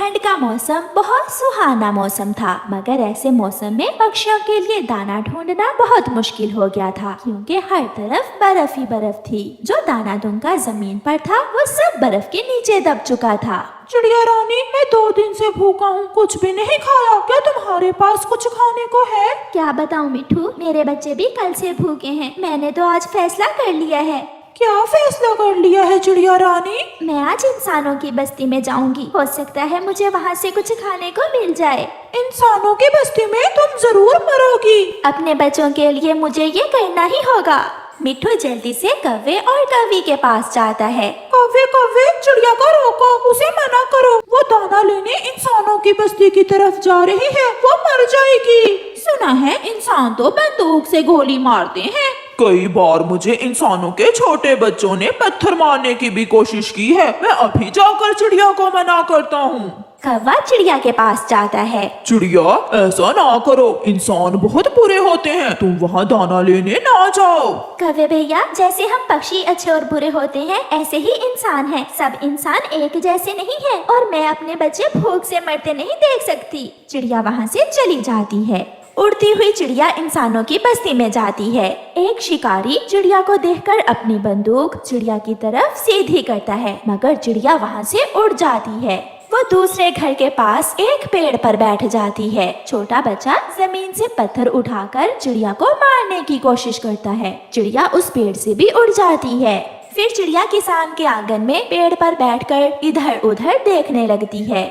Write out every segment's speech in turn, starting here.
ठंड का मौसम बहुत सुहाना मौसम था, मगर ऐसे मौसम में पक्षियों के लिए दाना ढूंढना बहुत मुश्किल हो गया था, क्योंकि हर तरफ बर्फ ही बर्फ थी। जो दाना दुंका जमीन पर था वो सब बर्फ के नीचे दब चुका था। चिड़िया रानी, मैं 2 दिन से भूखा हूँ, कुछ भी नहीं खाया। क्या तुम्हारे पास कुछ खाने को है? क्या बताऊँ मिठू, मेरे बच्चे भी कल से भूखे हैं। मैंने तो आज फैसला कर लिया है। क्या फैसला कर लिया है चिड़िया रानी? मैं आज इंसानों की बस्ती में जाऊंगी। हो सकता है मुझे वहाँ से कुछ खाने को मिल जाए। इंसानों की बस्ती में तुम जरूर मरोगी। अपने बच्चों के लिए मुझे ये करना ही होगा। मिठू जल्दी से कौवे और कौवी के पास जाता है। कौवे कौवे, चिड़िया को रोको, उसे मना करो। वो दाना लेने इंसानों की बस्ती की तरफ जा रही है, वो मर जाएगी। सुना है इंसान तो बंदूक से गोली मारते हैं। कई बार मुझे इंसानों के छोटे बच्चों ने पत्थर मारने की भी कोशिश की है। मैं अभी जाकर चिड़िया को मना करता हूँ। कौवा चिड़िया के पास जाता है। चिड़िया, ऐसा ना करो, इंसान बहुत बुरे होते हैं, तुम वहाँ दाना लेने ना जाओ। कौवे भैया, जैसे हम पक्षी अच्छे और बुरे होते हैं, ऐसे ही इंसान हैं। सब इंसान एक जैसे नहीं हैं, और मैं अपने बच्चे भूख से मरते नहीं देख सकती। चिड़िया वहाँ से चली जाती है। उड़ती हुई चिड़िया इंसानों की बस्ती में जाती है। एक शिकारी चिड़िया को देखकर अपनी बंदूक चिड़िया की तरफ सीधी करता है, मगर चिड़िया वहाँ से उड़ जाती है। वो दूसरे घर के पास एक पेड़ पर बैठ जाती है। छोटा बच्चा जमीन से पत्थर उठाकर चिड़िया को मारने की कोशिश करता है। चिड़िया उस पेड़ से भी उड़ जाती है। फिर चिड़िया किसान के आंगन में पेड़ पर बैठकर इधर उधर देखने लगती है।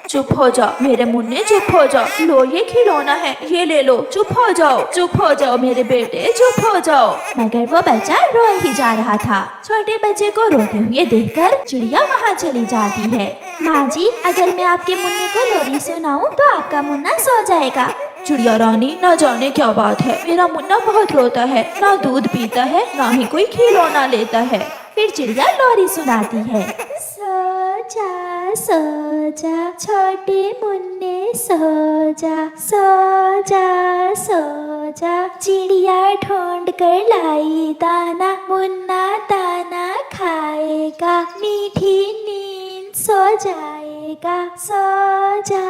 चुप हो जाओ मेरे मुन्ने, चुप हो जाओ। लो, ये खिलौना है, ये ले लो। चुप हो जाओ मेरे बेटे, चुप हो जाओ। मगर वो बच्चा रो ही जा रहा था। छोटे बच्चे को रोते हुए देखकर चिड़िया वहाँ चली जाती है। माँ जी, अगर मैं आपके मुन्ने को लोरी सुनाऊं तो आपका मुन्ना सो जाएगा। चिड़िया रानी, न जाने क्या बात है, मेरा मुन्ना बहुत रोता है, ना दूध पीता है, ना ही कोई खिलौना लेता है। फिर चिड़िया लोरी सुनाती है। सो जा छोटे मुन्ने, सो जा चिड़िया ढूंढ कर लाई दाना, मुन्ना दाना खाएगा, मीठी नींद सो जाएगा। सो जा।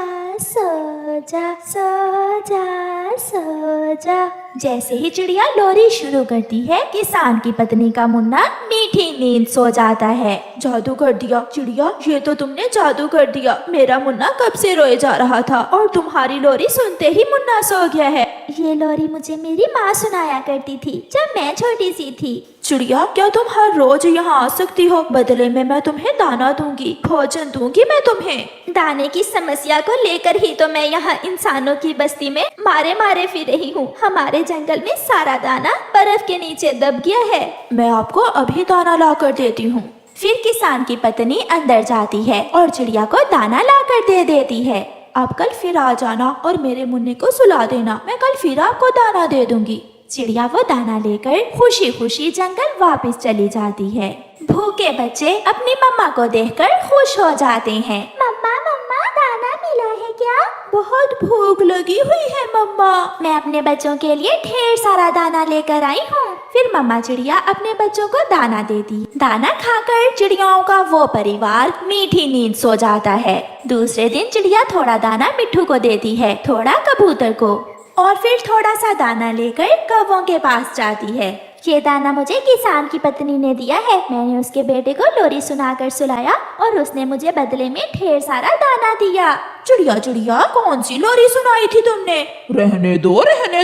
जैसे ही चिड़िया लोरी शुरू करती है, किसान की पत्नी का मुन्ना मीठी नींद सो जाता है। जादू कर दिया चिड़िया, ये तो तुमने जादू कर दिया। मेरा मुन्ना कब से रोए जा रहा था और तुम्हारी लोरी सुनते ही मुन्ना सो गया है। ये लोरी मुझे मेरी माँ सुनाया करती थी जब मैं छोटी सी थी। चिड़िया, क्या तुम हर रोज यहाँ आ सकती हो? बदले में मैं तुम्हें दाना दूंगी, भोजन दूंगी मैं तुम्हें। दाने की समस्या को लेकर ही तो मैं यहाँ इंसानों की बस्ती में मारे मारे फिर रही हूँ। हमारे जंगल में सारा दाना बर्फ के नीचे दब गया है। मैं आपको अभी दाना ला कर देती हूँ। फिर किसान की पत्नी अंदर जाती है और चिड़िया को दाना ला कर दे देती है। आप कल फिर आ जाना और मेरे मुन्ने को सुला देना, मैं कल फिर आपको दाना दे दूंगी। चिड़िया वो दाना लेकर खुशी खुशी जंगल वापस चली जाती है। भूखे बच्चे अपनी मम्मा को देखकर खुश हो जाते हैं। मम्मा मम्मा, दाना मिला है क्या? बहुत भूख लगी हुई है मम्मा। मैं अपने बच्चों के लिए ढेर सारा दाना लेकर आई हूँ। फिर मम्मा चिड़िया अपने बच्चों को दाना देती। दाना खाकर चिड़ियाओं का वो परिवार मीठी नींद सो जाता है। दूसरे दिन चिड़िया थोड़ा दाना मिट्ठू को देती है, थोड़ा कबूतर को, और फिर थोड़ा सा दाना लेकर कौवों के पास जाती है। ये दाना मुझे किसान की पत्नी ने दिया है। मैंने उसके बेटे को लोरी सुनाकर सुलाया और उसने मुझे बदले में ढेर सारा दाना दिया। चिड़िया चिड़िया, कौन सी लोरी सुनाई थी तुमने? रहने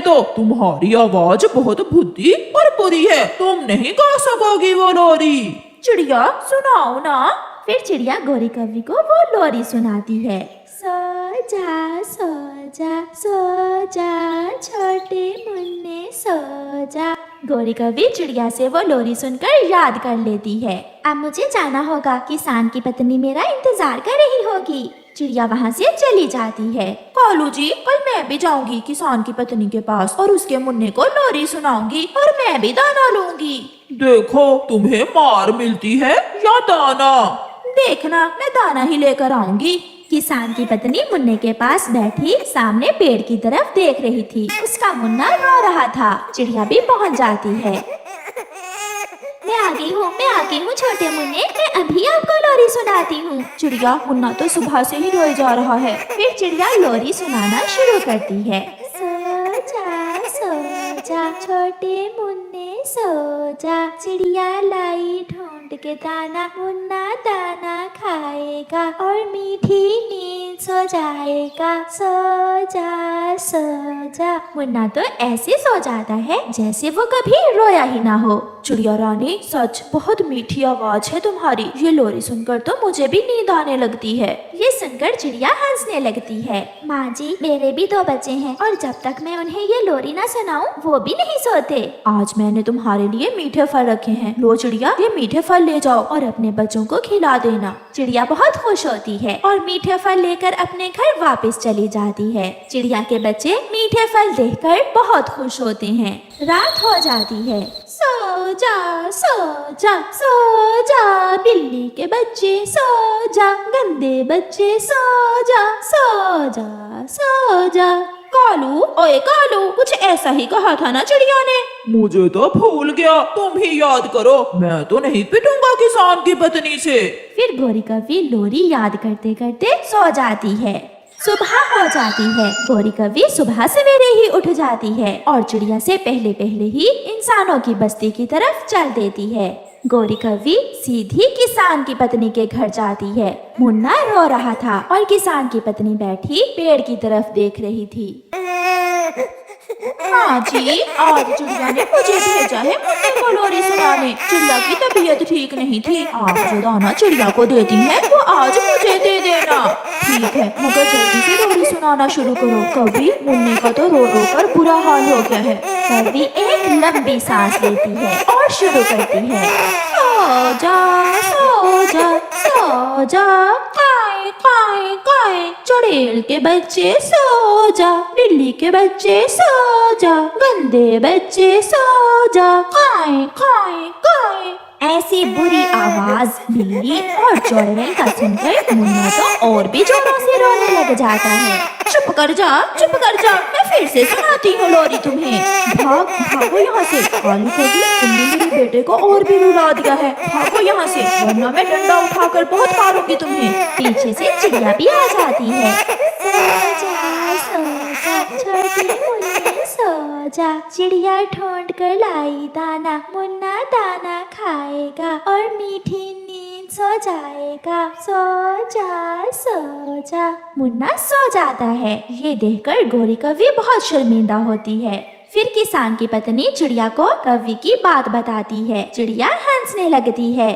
दो, तुम्हारी आवाज बहुत भुद्दी और बुरी है, तुम नहीं गा सकोगी वो लोरी। चिड़िया, सुनाओ ना। फिर चिड़िया गोरी कौवी को वो लोरी सुनाती है। सो जा छोटे मुन्ने, सो जा। गोरी कौवी चिड़िया से वो लोरी सुनकर याद कर लेती है। अब मुझे जाना होगा, किसान की पत्नी मेरा इंतजार कर रही होगी। चिड़िया वहाँ से चली जाती है। कालू जी, कल मैं भी जाऊंगी किसान की पत्नी के पास और उसके मुन्ने को लोरी सुनाऊंगी और मैं भी दाना लूंगी। देखो, तुम्हें मार मिलती है या दाना? देखना, मैं दाना ही लेकर आऊंगी। किसान की पत्नी मुन्ने के पास बैठी सामने पेड़ की तरफ देख रही थी। उसका मुन्ना रो रहा था। चिड़िया भी पहुंच जाती है। मैं आ गई हूँ छोटे मुन्ने, मैं अभी आपको लोरी सुनाती हूँ। चिड़िया, मुन्ना तो सुबह से ही रोए जा रहा है। फिर चिड़िया लोरी सुनाना शुरू करती है। सो जा छोटे मुन्ने सो जा, चिड़िया लाई ढूंढ के दाना, मुन्ना दाना खाएगा और मीठी नींद सो जाएगा। सो जा। मुन्ना तो ऐसे सो जाता है जैसे वो कभी रोया ही ना हो। चिड़िया रानी, सच बहुत मीठी आवाज है तुम्हारी। ये लोरी सुनकर तो मुझे भी नींद आने लगती है। ये सुनकर चिड़िया हंसने लगती है। माँ जी, मेरे भी 2 बच्चे हैं और जब तक मैं उन्हें ये लोरी ना सुनाऊं वो भी नहीं सोते। आज मैंने तुम्हारे लिए मीठे फल रखे हैं। लो चिड़िया, ये मीठे फल ले जाओ और अपने बच्चों को खिला देना। चिड़िया बहुत खुश होती है और मीठे फल लेकर अपने घर वापस चली जाती है। चिड़िया के बच्चे मीठे फल देखकर बहुत खुश होते हैं। रात हो जाती है। सो जा बिल्ली के बच्चे सो जा, गंदे बच्चे सो जा। कालू, ओए कालू, कुछ ऐसा ही कहा था ना चिड़िया ने? मुझे तो भूल गया, तुम ही याद करो। मैं तो नहीं पिटूंगा किसान की पत्नी से। फिर गोरी कवि लोरी याद करते करते सो जाती है। सुबह हो जाती है। गोरी कवि सुबह सवेरे ही उठ जाती है और चिड़िया से पहले पहले ही इंसानों की बस्ती की तरफ चल देती है। गोरी कवि सीधी किसान की पत्नी के घर जाती है। मुन्ना रो रहा था और किसान की पत्नी बैठी पेड़ की तरफ देख रही थी। हाँ जी, आज चिड़िया ने मुझे भेजा है मुन्ने को लोरी सुनाने। चिड़िया की तबीयत ठीक नहीं थी। आप जो दाना चिड़िया को देती हैं वो आज मुझे दे देना। ठीक है, मगर जल्दी से लोरी सुनाना शुरू करो। कभी मुन्ने का तो रो रो कर बुरा हाल हो गया है। कवि एक लंबी सांस लेती है और शुरू करती है। सो जा, काए काए काए, चुड़ैल के बच्चे सो जा, बिल्ली के बच्चे सो जा, गंदे बच्चे सो जा, काए काए काए। ऐसी बुरी आवाज बिल्ली और चुड़ैल का सुनकर मुन्ना तो और भी जोरों से रोने लग जाता है। चुप कर जा, मैं फिर से सुनाती हूँ लोरी तुम्हें। भागो यहाँ से। कालू कवि, तुमने मेरे बेटे को और भी रुला दिया है। भागो यहाँ से, वरना मैं डंडा उठाकर बहुत मारूंगी तुम्हें। पीछे से चिड़िया भी आ जाती है। सो जा, चिड़िया ढूंढ कर लाई दाना, मुन्ना दाना खाएगा और मीठी नींद सो जाएगा। सो जा। मुन्ना सो जाता है। ये देखकर गोरी कवि बहुत शर्मिंदा होती है। फिर किसान की पत्नी चिड़िया को कवि की बात बताती है। चिड़िया हंसने लगती है।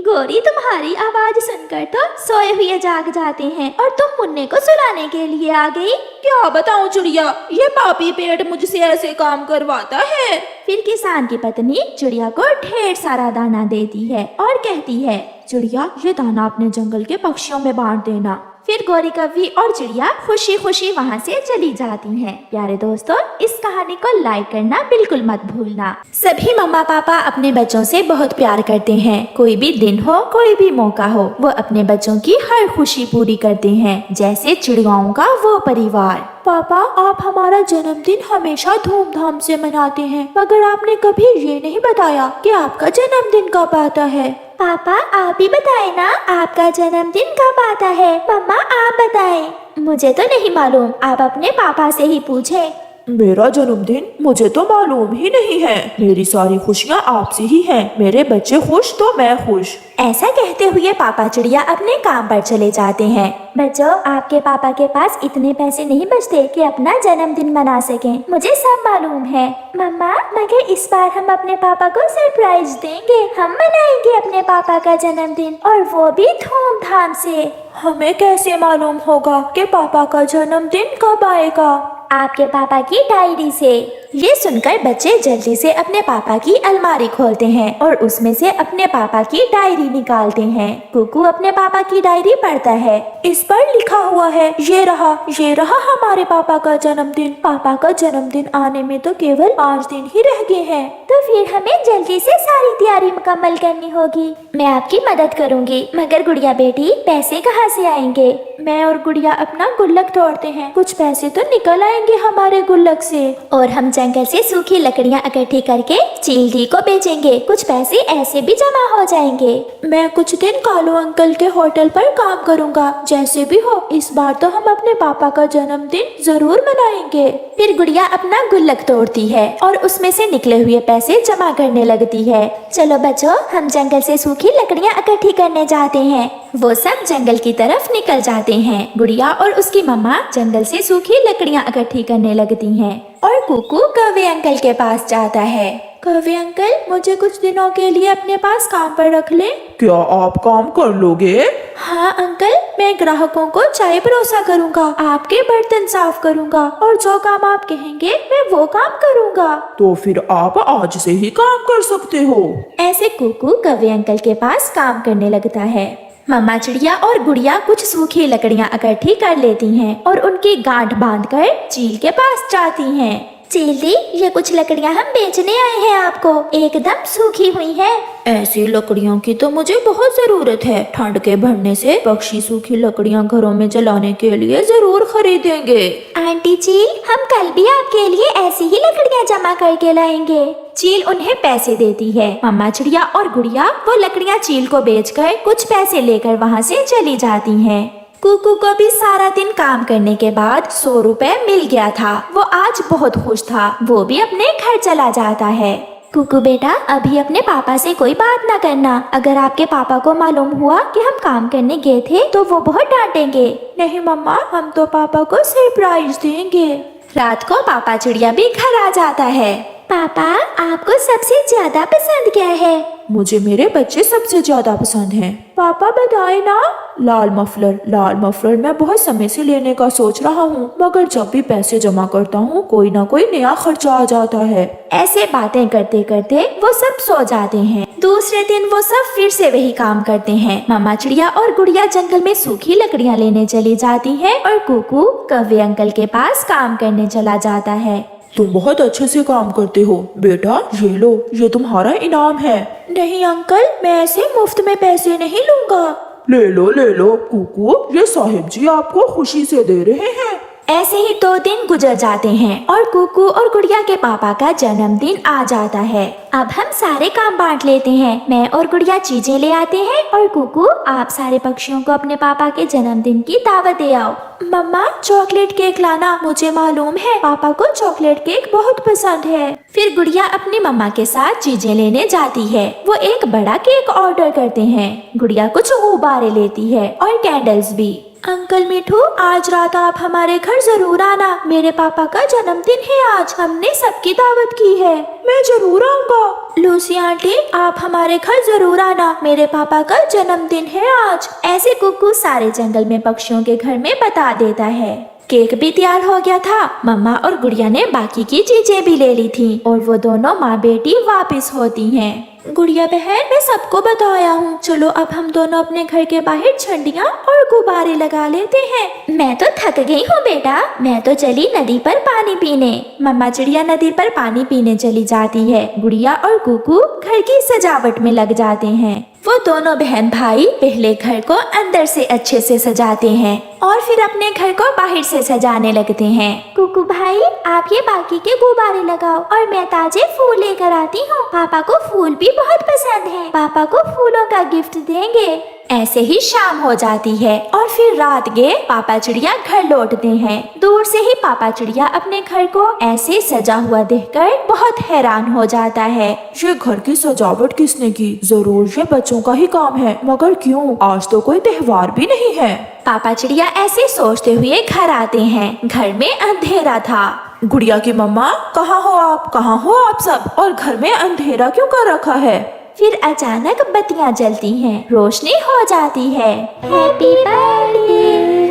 गोरी तुम्हारी आवाज सुनकर तो सोए हुए जाग जाते हैं और तुम मुन्ने को सुलाने के लिए आ गई। क्या बताऊं चिड़िया, ये पापी पेड़ मुझसे ऐसे काम करवाता है। फिर किसान की पत्नी चिड़िया को ढेर सारा दाना देती है और कहती है, चिड़िया, ये दाना अपने जंगल के पक्षियों में बांट देना। फिर गोरी कवि और चिड़िया खुशी खुशी वहाँ से चली जाती हैं। प्यारे दोस्तों, इस कहानी को लाइक करना बिल्कुल मत भूलना। सभी मम्मा पापा अपने बच्चों से बहुत प्यार करते हैं। कोई भी दिन हो, कोई भी मौका हो, वो अपने बच्चों की हर खुशी पूरी करते हैं, जैसे चिड़ियाओं का वो परिवार। पापा, आप हमारा जन्मदिन हमेशा धूमधाम से मनाते हैं, मगर आपने कभी ये नहीं बताया कि आपका जन्मदिन कब आता है। पापा, आप ही बताए ना, आपका जन्मदिन कब आता है। मम्मा, आप बताएं। मुझे तो नहीं मालूम, आप अपने पापा से ही पूछें। मेरा जन्मदिन मुझे तो मालूम ही नहीं है। मेरी सारी खुशियाँ आपसे ही हैं। मेरे बच्चे खुश तो मैं खुश। ऐसा कहते हुए पापा चिड़िया अपने काम पर चले जाते हैं। बच्चों, आपके पापा के पास इतने पैसे नहीं बचते कि अपना जन्मदिन मना सकें। मुझे सब मालूम है। मम्मा, मगर इस बार हम अपने पापा को सरप्राइज देंगे। हम मनाएंगे अपने पापा का जन्मदिन, और वो भी धूमधाम से। हमें कैसे मालूम होगा कि पापा का जन्मदिन कब आएगा? आपके पापा की डायरी से। ये सुनकर बच्चे जल्दी से अपने पापा की अलमारी खोलते हैं और उसमें से अपने पापा की डायरी निकालते हैं। कुकू अपने पापा की डायरी पढ़ता है। इस पर लिखा हुआ है, ये रहा हमारे पापा का जन्मदिन। पापा का जन्मदिन आने में तो केवल 5 दिन ही रह गए हैं। तो फिर हमें जल्दी से सारी तैयारी मुकम्मल करनी होगी। मैं आपकी मदद करूंगी, मगर गुड़िया बेटी, पैसे कहाँ से आएंगे? मैं और गुड़िया अपना गुल्लक तोड़ते हैं, कुछ पैसे तो निकल आएंगे हमारे गुल्लक से। और हम जंगल से सूखी लकड़ियाँ इकट्ठी करके चील दी को बेचेंगे, कुछ पैसे ऐसे भी जमा हो जाएंगे। मैं कुछ दिन कालू अंकल के होटल पर काम करूँगा। जैसे भी हो इस बार तो हम अपने पापा का जन्मदिन जरूर मनाएंगे। फिर गुड़िया अपना गुल्लक तोड़ती है और उसमें से निकले हुए पैसे जमा करने लगती है। चलो बच्चों, हम जंगल से सूखी लकड़ियाँ इकट्ठी करने जाते हैं। वो सब जंगल की तरफ निकल जाते हैं। गुड़िया और उसकी मम्मा जंगल से सूखी लकड़ियाँ इकट्ठी करने लगती हैं और कुकू कौवे अंकल के पास जाता है। कौवे अंकल, मुझे कुछ दिनों के लिए अपने पास काम पर रख ले। क्या आप काम कर लोगे? हाँ अंकल, मैं ग्राहकों को चाय परोसा करूँगा, आपके बर्तन साफ करूँगा और जो काम आप कहेंगे मैं वो काम करूँगा। तो फिर आप आज से ही काम कर सकते हो। ऐसे कुकू कौवे अंकल के पास काम करने लगता है। मम्मा चिड़िया और गुड़िया कुछ सूखी लकड़ियाँ इकट्ठी कर लेती हैं और उनकी गांठ बांधकर चील के पास जाती हैं। चील दी, ये कुछ लकड़ियाँ हम बेचने आए हैं आपको, एकदम सूखी हुई है। ऐसी लकड़ियों की तो मुझे बहुत जरूरत है। ठंड के बढ़ने से पक्षी सूखी लकड़ियाँ घरों में जलाने के लिए जरूर खरीदेंगे। आंटी चील, हम कल भी आपके लिए ऐसी ही लकड़ियाँ जमा करके लाएंगे। चील उन्हें पैसे देती है। मम्मा चिड़िया और गुड़िया वो लकड़ियाँ चील को बेचकर कुछ पैसे लेकर वहाँ से चली जाती हैं। कुकू को भी सारा दिन काम करने के बाद 100 रुपए मिल गया था। वो आज बहुत खुश था। वो भी अपने घर चला जाता है। कुकू बेटा, अभी अपने पापा से कोई बात ना करना। अगर आपके पापा को मालूम हुआ कि हम काम करने गए थे तो वो बहुत डांटेंगे। नहीं मम्मा, हम तो पापा को सरप्राइज देंगे। रात को पापा चिड़िया भी घर आ जाता है। पापा, आपको सबसे ज्यादा पसंद क्या है? मुझे मेरे बच्चे सबसे ज्यादा पसंद हैं। पापा बताए ना। लाल मफलर। लाल मफलर मैं बहुत समय से लेने का सोच रहा हूँ, मगर जब भी पैसे जमा करता हूँ कोई ना कोई नया खर्चा आ जाता है। ऐसे बातें करते करते वो सब सो जाते हैं। दूसरे दिन वो सब फिर से वही काम करते हैं। मम्मा चिड़िया और गुड़िया जंगल में सूखी लकड़ियाँ लेने चली जाती है और कुकू कौवे अंकल के पास काम करने चला जाता है। तुम बहुत अच्छे से काम करते हो बेटा, ये लो, ये तुम्हारा इनाम है। नहीं अंकल, मैं ऐसे मुफ्त में पैसे नहीं लूँगा। ले लो कुकू, ये साहिब जी आपको खुशी से दे रहे हैं। ऐसे ही 2 दिन गुजर जाते हैं और कुकू और गुड़िया के पापा का जन्मदिन आ जाता है। अब हम सारे काम बांट लेते हैं। मैं और गुड़िया चीजें ले आते हैं और कुकू आप सारे पक्षियों को अपने पापा के जन्मदिन की दावत दे आओ। मम्मा, चॉकलेट केक लाना। मुझे मालूम है पापा को चॉकलेट केक बहुत पसंद है। फिर गुड़िया अपनी मम्मा के साथ चीजें लेने जाती है। वो एक बड़ा केक ऑर्डर करते हैं। गुड़िया कुछ गुब्बारे लेती है और कैंडल्स भी। अंकल मिठू, आज रात आप हमारे घर जरूर आना। मेरे पापा का जन्मदिन है आज, हमने सबकी दावत की है। मैं जरूर आऊँगा। लूसी आंटी, आप हमारे घर जरूर आना। मेरे पापा का जन्मदिन है आज। ऐसे कुकू सारे जंगल में पक्षियों के घर में बता देता है। केक भी तैयार हो गया था। मम्मा और गुड़िया ने बाकी की चीजें भी ले ली थी और वो दोनों माँ बेटी वापस होती हैं। गुड़िया बहन, मैं सबको बताया हूँ। चलो अब हम दोनों अपने घर के बाहर झंडियाँ और गुब्बारे लगा लेते हैं। मैं तो थक गई हूँ बेटा, मैं तो चली नदी पर पानी पीने। मम्मा चिड़िया नदी पर पानी पीने चली जाती है। गुड़िया और कुकू घर की सजावट में लग जाते हैं। वो दोनों बहन भाई पहले घर को अंदर से अच्छे से सजाते हैं और फिर अपने घर को बाहर से सजाने लगते हैं। कुकू भाई, आप ये बाकी के गुब्बारे लगाओ और मैं ताजे फूल लेकर आती हूँ। पापा को फूल भी बहुत पसंद है। पापा को फूलों का गिफ्ट देंगे। ऐसे ही शाम हो जाती है और फिर रात गए पापा चिड़िया घर लौटते हैं। दूर से ही पापा चिड़िया अपने घर को ऐसे सजा हुआ देखकर बहुत हैरान हो जाता है। ये घर की सजावट किसने की? जरूर ये बच्चों का ही काम है, मगर क्यों? आज तो कोई त्योहार भी नहीं है। पापा चिड़िया ऐसे सोचते हुए घर आते हैं। घर में अंधेरा था। गुड़िया की मम्मा, कहाँ हो आप? कहाँ हो आप सब? और घर में अंधेरा क्यों कर रखा है? फिर अचानक बत्तियां जलती हैं, रोशनी हो जाती है। Happy birthday,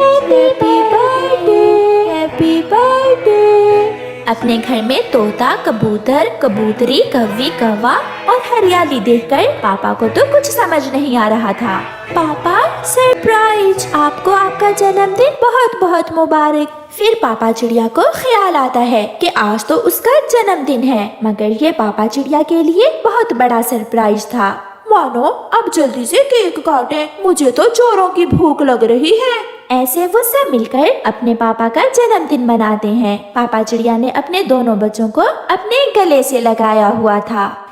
happy birthday, happy birthday. अपने घर में तोता, कबूतर, कबूतरी, कौवी, कौवा और हरियाली देखकर पापा को तो कुछ समझ नहीं आ रहा था। पापा, सरप्राइज! आपको आपका जन्मदिन बहुत बहुत मुबारक। फिर पापा चिड़िया को ख्याल आता है कि आज तो उसका जन्मदिन है, मगर ये पापा चिड़िया के लिए बहुत बड़ा सरप्राइज था। मानो अब जल्दी से केक काटें, मुझे तो जोरों की भूख लग रही है। ऐसे वो सब मिलकर अपने पापा का जन्मदिन मनाते हैं। पापा चिड़िया ने अपने दोनों बच्चों को अपने गले से लगाया हुआ था।